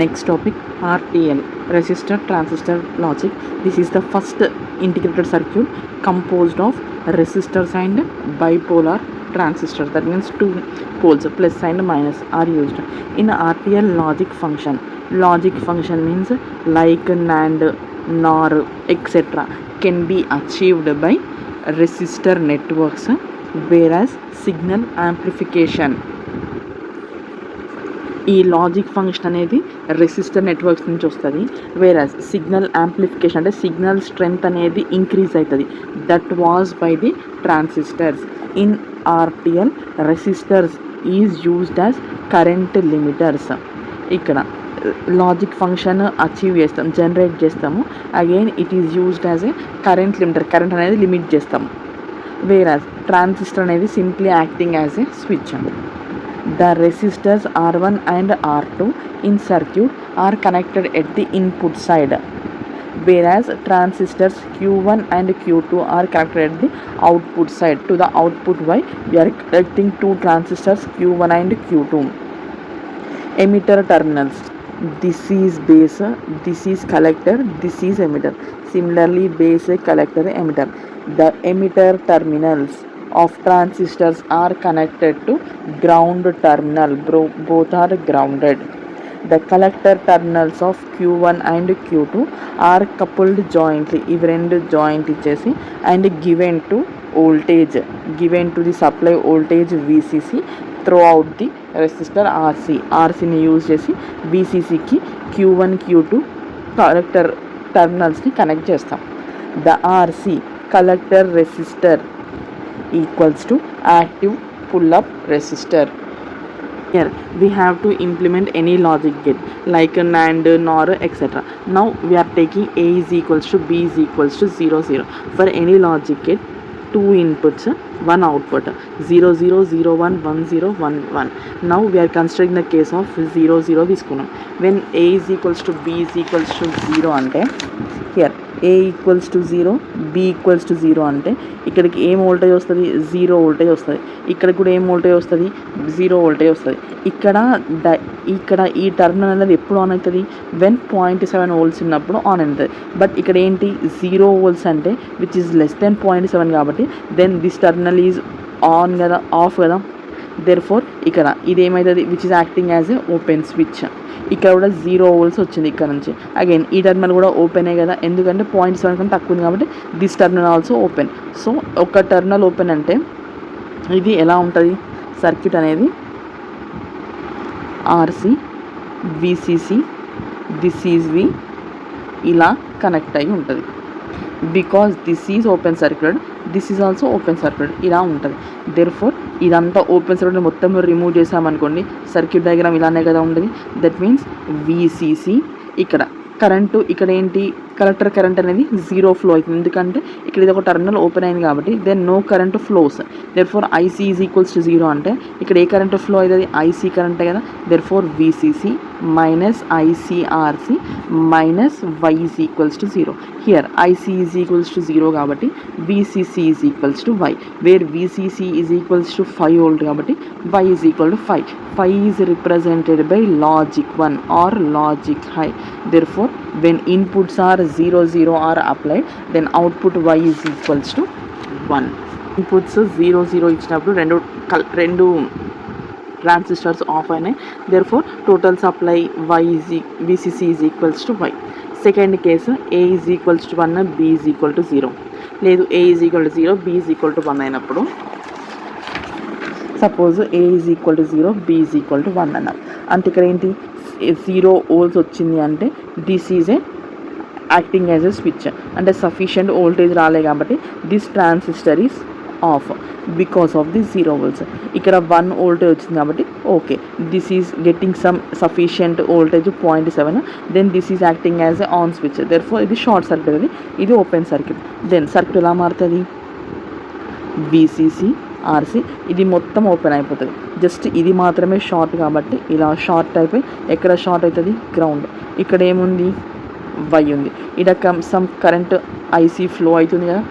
Next topic, RTL, resistor transistor logic. This is the first integrated circuit composed of resistors and bipolar transistors. That means two poles, plus and minus, are used in RTL logic function. Logic function means like, NAND, NOR, etc. can be achieved by resistor networks, whereas signal amplification. ఈ logic function అనేది resistor networks నుంచి వస్తుంది. Whereas signal amplification అంటే signal strength అనేది increase అవుతుంది. That was by the transistors. In RTL resistors is used as current limiters. ఇక్కడ logic function achieve చేస్తాం, generate చేస్తాము. Again it is used as a current limiter. Current అనేది limit చేస్తాము. Whereas transistor అనేది simply acting as a switch. The resistors R1 and R2 in circuit are connected at the input side, whereas transistors Q1 and Q2 are connected at the output side. To the output Y, we are connecting two transistors Q1 and Q2. Emitter terminals. This is base, this is collector, this is emitter. Similarly, base, collector, emitter. The emitter terminals of transistors are connected to ground terminal. Both are grounded. The collector terminals of Q1 and Q2 are coupled jointly. ఇవి రెండు joint ఇచ్చేసి and given to voltage, given to the supply voltage VCC throughout the resistor RC. RCని use చేసి VCCకి Q1 Q2 collector టర్మినల్స్ని connect చేస్తాం. The RC collector resistor equals to active pull-up resistor. Here we have to implement any logic gate like NAND, NOR, etc. Now we are taking A is equals to B is equals to 0 0. For any logic gate, two inputs, one output, 0 0 0 1 1 0 1 1. Now we are considering the case of 0 0 తీసుకున్నాం. When A is equals to B is equals to 0 అంటే here A equals to 0, B equals to 0 అంటే ఇక్కడికి ఏం voltage వస్తుంది? 0 voltage వస్తుంది. ఇక్కడ కూడా ఏం వోల్టేజ్ వస్తుంది? 0 వోల్టేజ్ వస్తుంది. ఇక్కడ ఈ టర్మినల్ అనేది ఎప్పుడు ఆన్ అవుతుంది? వెన్ 0.7 వోల్ట్స్ ఉన్నప్పుడు ఆన్ అవుతుంది. బట్ ఇక్కడ ఏంటి? 0 వోల్ట్స్ అంటే విచ్ ఈజ్ లెస్ దెన్ 0.7 కాబట్టి then this terminal is on కదా, ఆఫ్ కదా. దేర్ ఫోర్ ఇక్కడ ఇది ఏమవుతుంది? Which is acting as a open switch. ఇక్కడ కూడా 0 వోల్ట్స్ వచ్చింది ఇక్కడ నుంచి. అగైన్ ఈ టర్మినల్ కూడా ఓపెనే కదా, ఎందుకంటే 0.7 కన్నా తక్కువ ఉంది కాబట్టి this terminal also open. So ఒక టర్మినల్ ఓపెన్ అంటే ఇది ఎలా ఉంటుంది? సర్క్యూట్ అనేది ఆర్సి, విసిసి, దిస్ ఈజ్ వి ఇలా కనెక్ట్ అయ్యి ఉంటుంది. Because this is open circuit, this is also open circuit ఇలా ఉంటుంది. దేర్ ఫోర్ ఇదంతా ఓపెన్ సర్క్యూట్ మొత్తం రిమూవ్ చేసామనుకోండి, సర్క్యూట్ డయాగ్రామ్ ఇలానే కదా ఉంటుంది. దట్ మీన్స్ విసిసి ఇక్కడ కరెంటు, ఇక్కడ ఏంటి? కలెక్టర్ కరెంట్ అనేది 0 ఫ్లో అవుతుంది, ఎందుకంటే ఇక్కడ ఇది ఒక టర్మినల్ ఓపెన్ అయింది కాబట్టి then no current flows. Therefore IC is equals to 0 అంటే ఇక్కడ ఏ కరెంట్ ఫ్లో అవుతుంది? ఐసీ కరెంటే కదా. Therefore VCC minus ICRC minus Y is equals to 0. Here IC is equals to 0 కాబట్టి VCC is equals to Y, where VCC is equals to 5 volt కాబట్టి Y is equal to 5. 5 is represented by logic 1 or logic high. There four when inputs are 0 0 are applied, then output y is equals to 1. Inputs 0 0 ఇచ్చినప్పుడు రెండు transistors of అయినాయి. therefore total supply y is VCC is equals to y. Second case A is equals to 1, B is equal to 0. లేదు A is equal to 0, B is equal to 1 అయినప్పుడు suppose A is equal to 0, B is equal to 1 అన్నారు. అంటే ఇక్కడ ఏంటి? 0 volts వచ్చింది అంటే this is a acting as a switch, అంటే sufficient voltage రాలే కాబట్టి this transistor is off because of the 0 volts. ఇక్కడ 1 వోల్టేజ్ వచ్చింది కాబట్టి okay, this is getting some sufficient voltage 0.7, then this is acting as a on switch. Therefore ఇది short circuit, అది ఇది open circuit. Then circuit ఎలా మారుతుంది? VCC RC ఇది మొత్తం ఓపెన్ అయిపోతుంది, జస్ట్ ఇది మాత్రమే షార్ట్ కాబట్టి ఇలా షార్ట్ అయిపోయి ఎక్కడ షార్ట్ అవుతుంది? గ్రౌండ్. ఇక్కడ ఏముంది? వై ఉంది. ఇక్కడ సమ్ కరెంట్ ఐసీ ఫ్లో అవుతుంది కదా.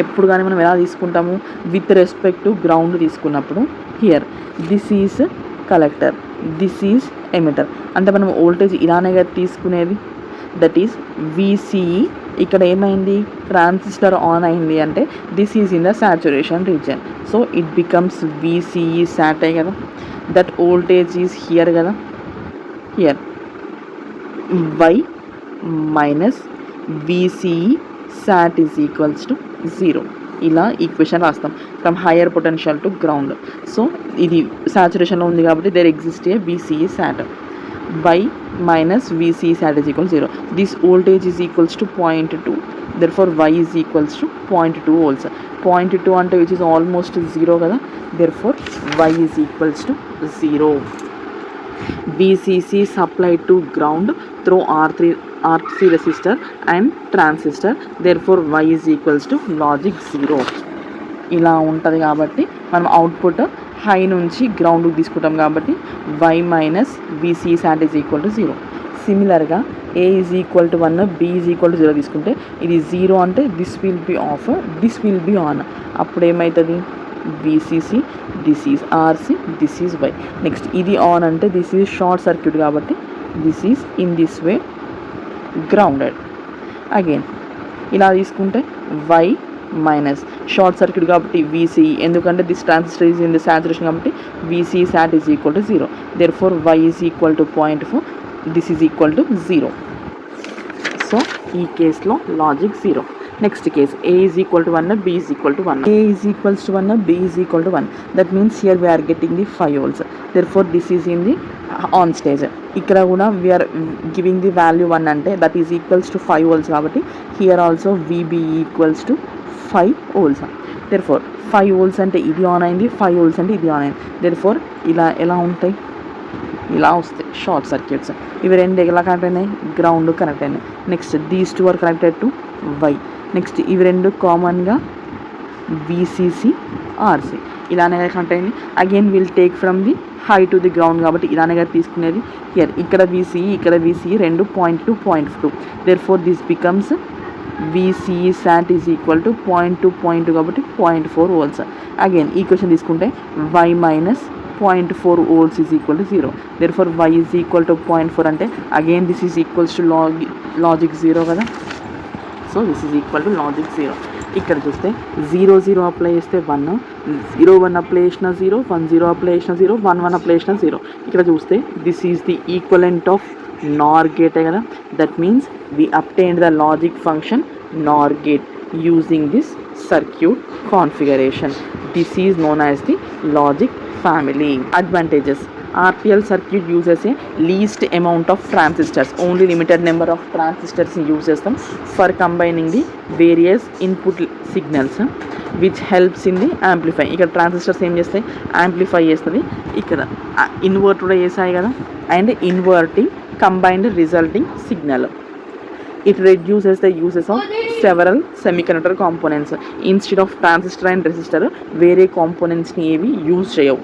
ఎప్పుడు కానీ మనం ఎలా తీసుకుంటాము? విత్ రెస్పెక్ట్ టు గ్రౌండ్ తీసుకున్నప్పుడు here this is collector. This is emitter. అంటే మనం వోల్టేజ్ ఇలానే కదా తీసుకునేది, దట్ ఈస్ VCE. ఇక్కడ ఏమైంది, ట్రాన్సిస్టర్ ఆన్ అయింది అంటే this is in the saturation region. So it becomes VCE sat కదా. దట్ వోల్టేజ్ ఈజ్ హియర్ కదా, here Y minus VCE sat is equals to 0. ఇలా ఈక్వేషన్ రాస్తాం from higher potential to ground. So ఇది సాచురేషన్లో ఉంది కాబట్టి there exist a VCE sat. Y minus VCE sat is equal to 0. This voltage is equals to 0.2. Therefore Y is equals to 0.2 volts. 0.2 అంటే which is almost 0 కదా. Therefore Y is equals to 0. VCC supplied to ground through R3 resistor and transistor. Therefore Y is equals to logic 0. ఇలా ఉంటుంది కాబట్టి మనం output high నుంచి గ్రౌండ్కి తీసుకుంటాం కాబట్టి Y minus VCE sat is equal to 0. సిమిలర్గా A is equal to 1, B is equal to 0 తీసుకుంటే ఇది 0 అంటే this will be of, this will be on. అప్పుడు ఏమవుతుంది, VCC, this is RC, this is Y. Next ఇది on అంటే this is short circuit కాబట్టి this is in this way grounded. Again ఇలా తీసుకుంటే Y మైనస్ షార్ట్ సర్క్యూట్ కాబట్టి VCE, ఎందుకంటే this transistor is in the saturation కాబట్టి VCE sat is equal to 0. Therefore Y is equal to 0.4, this is equal to 0. So ఈ కేసులో logic 0. Next case A is equal to 1, B is equal to 1. A is equals to 1, B is equal to 1. That means here we are getting the 5 volts. Therefore this is in the on stage. ఇక్కడ కూడా we are giving the value 1 అంటే that is equals to 5 volts కాబట్టి here also VB equals to 5 volts. Therefore 5 volts అంటే ఇది on అయింది, 5 volts అంటే ఇది on అయింది. Therefore ఇలా ఎలా ఉంటాయి, ఇలా వస్తాయి షార్ట్ సర్క్యూట్స్. ఇవి రెండు ఎలా కనెక్ట్ అయినాయి, గ్రౌండ్ కనెక్ట్ అయినాయి. Next these two are connected to Y. Next ఇవి రెండు కామన్గా VCC RC ఇలానే కనెక్ట్ అయింది. Again will take from the high to the ground కాబట్టి ఇలానే తీసుకునేది. హియర్ ఇక్కడ VCE, ఇక్కడ VCE రెండు 0.2, 0.2. Therefore this becomes VCE sat is equal to 0.2, 0.2 కాబట్టి 0.4 volts. అగైన్ ఈ క్వశ్చన్ తీసుకుంటే Y minus 0.4 volts is equal to 0. Therefore Y is equal to 0.4 అంటే again this is equals to logic 0 కదా. So this is equal to logic 0. ఇక్కడ చూస్తే 0, 0 apply చేస్తే 1, 0, 1 apply చేసిన 0, 1, 0 apply చేసిన 0, 1, 1 అప్లై చేసిన 0. ఇక్కడ చూస్తే this is the equivalent of NOR గేటే కదా. That means we obtained the logic function NOR gate using this circuit configuration. This is known as the logic family. Advantages: RTL circuit uses a least amount of transistors, only limited number of transistors uses them for combining the various input signals, which helps in the amplify. ఇక్కడ transistors ఏం చేస్తాయి, amplify చేస్తుంది. ఇక్కడ invert కూడా చేసాయి కదా, and inverting combined resulting signal. It reduces the uses of several semiconductor components. Instead of transistor and resistor, వేరే components ని ఏవి యూజ్ చేయవు.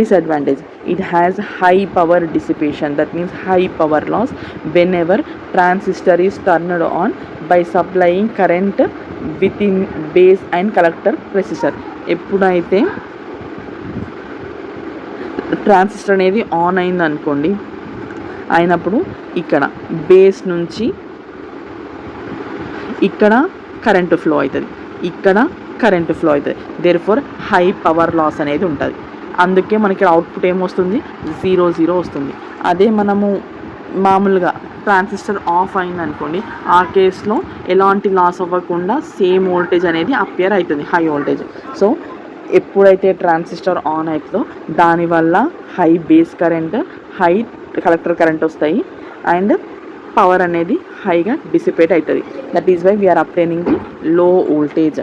Disadvantage: it has high power dissipation, that means high power loss whenever transistor is turned on by supplying current within base and collector resistor. ఎప్పుడైతే transistor అనేది on అయింది అనుకోండి, అయినప్పుడు ఇక్కడ బేస్ నుంచి ఇక్కడ కరెంటు ఫ్లో అవుతుంది, ఇక్కడ కరెంటు ఫ్లో అవుతుంది. దేర్ఫోర్ హై పవర్ లాస్ అనేది ఉంటుంది. అందుకే మనకి అవుట్పుట్ ఏమొస్తుంది, 0, 0 వస్తుంది. అదే మనము మామూలుగా ట్రాన్సిస్టర్ ఆఫ్ అయింది అనుకోండి, ఆ కేసులో ఎలాంటి లాస్ అవ్వకుండా సేమ్ వోల్టేజ్ అనేది అపియర్ అవుతుంది, హై వోల్టేజ్. సో ఎప్పుడైతే ట్రాన్సిస్టర్ ఆన్ అవుతుందో దానివల్ల high base current, high collector current వస్తాయి అండ్ పవర్ అనేది హైగా డిసిపేట్ అవుతుంది. That is why we are obtaining the low voltage.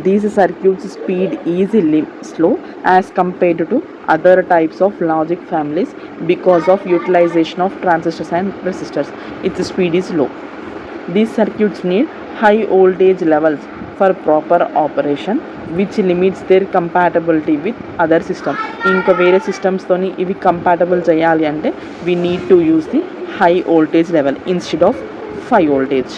These circuits speed is slow as compared to other types of logic families because of utilization of transistors and resistors. Its speed is low. These circuits need high voltage levels for proper operation, which limits their compatibility with other systems. ఇంకా వేరే సిస్టమ్స్తోని ఇవి compatible చేయాలి అంటే we need to use the high voltage level instead of 5 voltage.